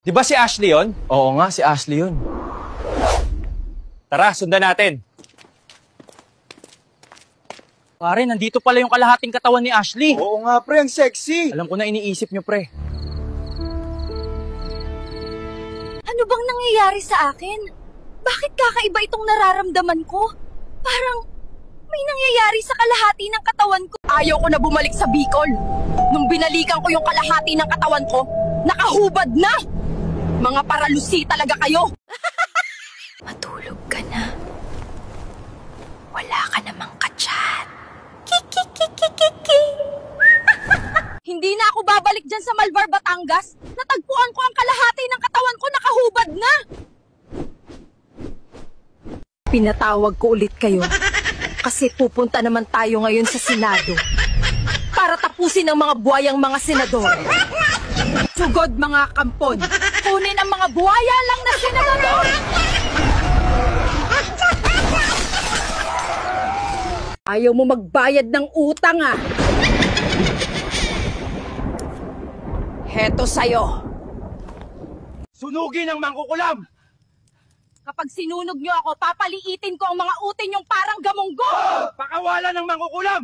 Di ba si Ashley yon? Oo nga, si Ashley yun. Tara, sundan natin. Pare, nandito pala yung kalahating katawan ni Ashley. Oo nga, pre, ang sexy. Alam ko na iniisip nyo, pre. Ano bang nangyayari sa akin? Bakit kakaiba itong nararamdaman ko? Parang may nangyayari sa kalahati ng katawan ko. Ayaw ko na bumalik sa Bicol. Nung binalikan ko yung kalahati ng katawan ko, nakahubad na! Mga paralusi talaga kayo! Matulog ka na. Wala ka namang kachat. Kikikikikiki. Hindi na ako babalik dyan sa Malvar, Batangas. Natagpuan ko ang kalahati ng katawan ko, nakahubad na! Pinatawag ko ulit kayo kasi pupunta naman tayo ngayon sa Senado para tapusin ang mga buwayang mga senador. Sugod mga kampon, kunin ang mga buwaya lang na senador! Ayaw mo magbayad ng utang ah! Heto sa'yo. Sunugin ang mangkukulam! Kapag sinunog nyo ako, papaliitin ko ang mga utin yung parang gamunggo! Pakawalan ng mangkukulam!